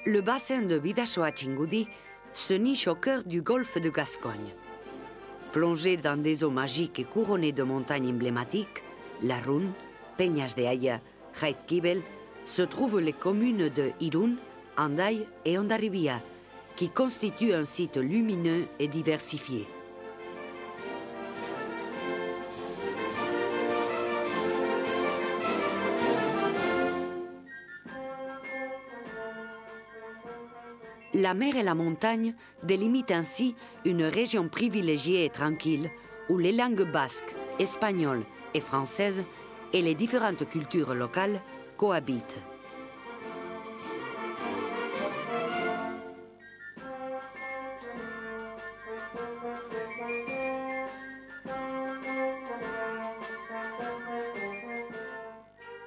Le bassin de Bidasoa-Txingudi se niche au cœur du golfe de Gascogne. Plongé dans des eaux magiques et couronné de montagnes emblématiques, Larun, Peñas de Aya, Jaizkibel, se trouvent les communes de Irún, Hendaye et Hondarribia, qui constituent un site lumineux et diversifié. La mer et la montagne délimitent ainsi une région privilégiée et tranquille où les langues basques, espagnoles et françaises et les différentes cultures locales cohabitent.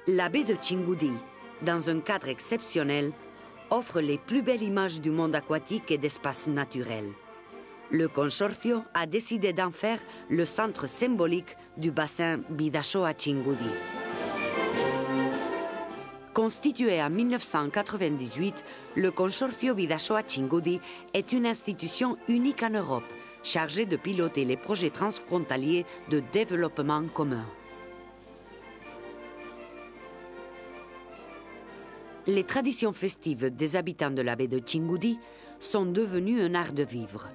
La baie de Txingudi, dans un cadre exceptionnel, offre les plus belles images du monde aquatique et d'espaces naturels. Le consorcio a décidé d'en faire le centre symbolique du bassin Bidasoa-Txingudi. Constitué en 1998, le consorcio Bidasoa-Txingudi est une institution unique en Europe, chargée de piloter les projets transfrontaliers de développement commun. Les traditions festives des habitants de la baie de Txingudi sont devenues un art de vivre.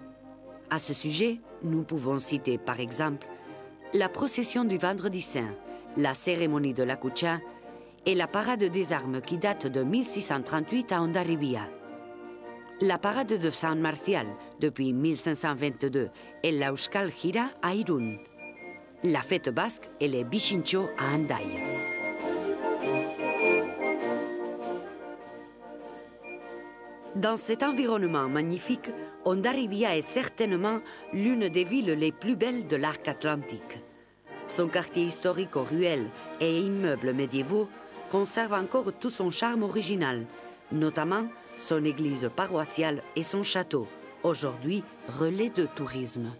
À ce sujet, nous pouvons citer par exemple la procession du Vendredi Saint, la cérémonie de la Kucha et la parade des armes qui date de 1638 à Hondarribia, la parade de San Marcial depuis 1522 et l'Euskal Jira à Irún, la fête basque et les Bichincho à Hendaye. Dans cet environnement magnifique, Hondarribia est certainement l'une des villes les plus belles de l'arc atlantique. Son quartier historique aux ruelles et immeubles médiévaux conserve encore tout son charme original, notamment son église paroissiale et son château, aujourd'hui relais de tourisme.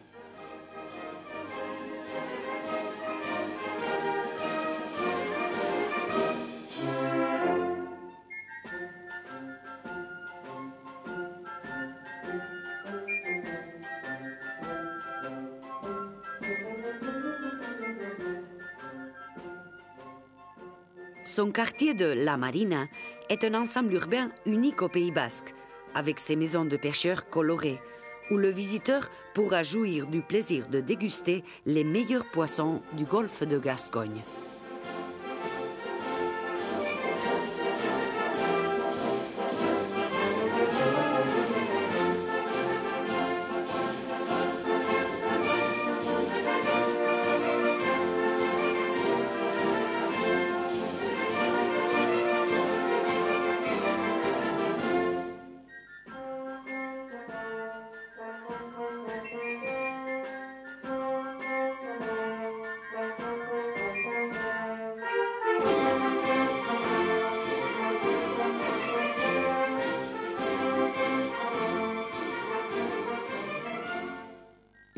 Son quartier de La Marina est un ensemble urbain unique au Pays basque, avec ses maisons de pêcheurs colorées, où le visiteur pourra jouir du plaisir de déguster les meilleurs poissons du golfe de Gascogne.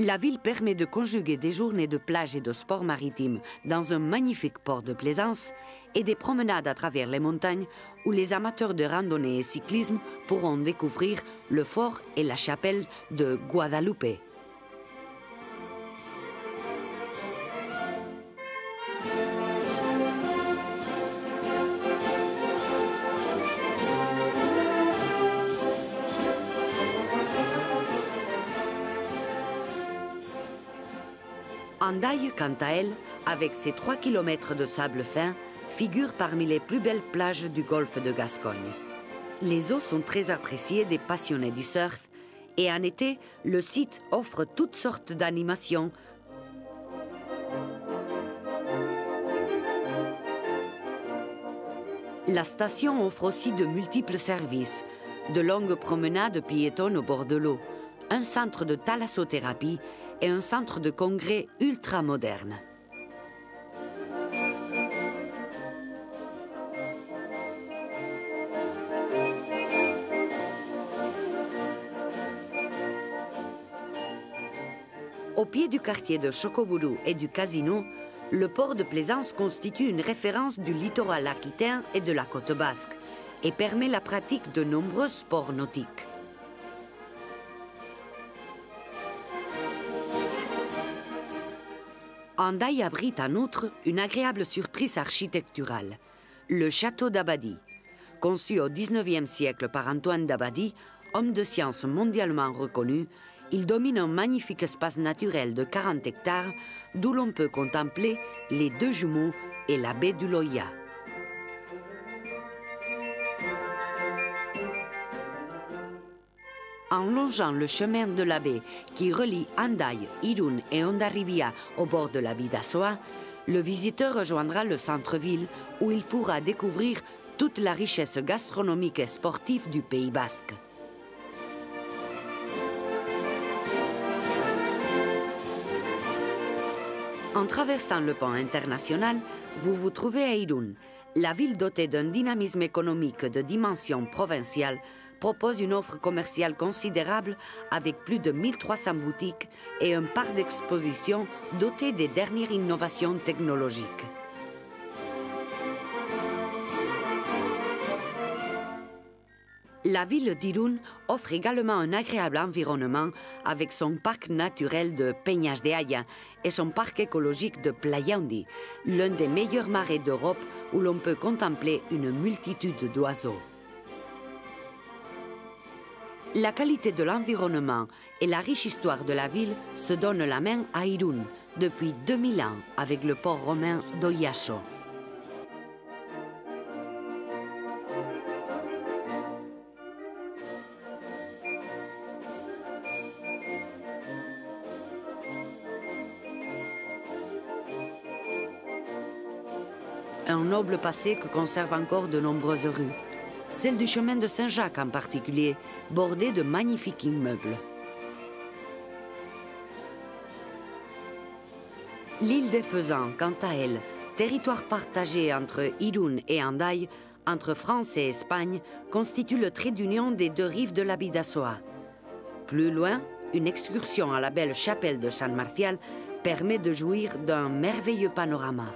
La ville permet de conjuguer des journées de plage et de sport maritime dans un magnifique port de plaisance et des promenades à travers les montagnes où les amateurs de randonnée et cyclisme pourront découvrir le fort et la chapelle de Guadalupe. Hendaye, quant à elle, avec ses 3 km de sable fin, figure parmi les plus belles plages du golfe de Gascogne. Les eaux sont très appréciées des passionnés du surf et en été, le site offre toutes sortes d'animations. La station offre aussi de multiples services, de longues promenades piétonnes au bord de l'eau, un centre de thalassothérapie et un centre de congrès ultra moderne. Au pied du quartier de Chocoburu et du casino, le port de plaisance constitue une référence du littoral aquitain et de la côte basque, et permet la pratique de nombreux sports nautiques. Hendaye abrite en outre une agréable surprise architecturale, le château d'Abadie. Conçu au XIXe siècle par Antoine d'Abadie, homme de science mondialement reconnu, il domine un magnifique espace naturel de 40 hectares d'où l'on peut contempler les deux jumeaux et la baie du Loya. En longeant le chemin de la baie qui relie Hendaye, Irún et Hondarribia au bord de la Bidasoa, le visiteur rejoindra le centre-ville où il pourra découvrir toute la richesse gastronomique et sportive du Pays basque. En traversant le pont international, vous vous trouvez à Irún. La ville dotée d'un dynamisme économique de dimension provinciale propose une offre commerciale considérable avec plus de 1300 boutiques et un parc d'exposition doté des dernières innovations technologiques. La ville d'Irún offre également un agréable environnement avec son parc naturel de Peñas de Haya et son parc écologique de Playa Handi, l'un des meilleurs marais d'Europe où l'on peut contempler une multitude d'oiseaux. La qualité de l'environnement et la riche histoire de la ville se donnent la main à Irún depuis 2000 ans avec le port romain d'Oiacho. Un noble passé que conserve encore de nombreuses rues. Celle du chemin de Saint-Jacques en particulier, bordée de magnifiques immeubles. L'île des Faisans, quant à elle, territoire partagé entre Irún et Hendaye, entre France et Espagne, constitue le trait d'union des deux rives de la Bidasoa. Plus loin, une excursion à la belle chapelle de San Martial permet de jouir d'un merveilleux panorama.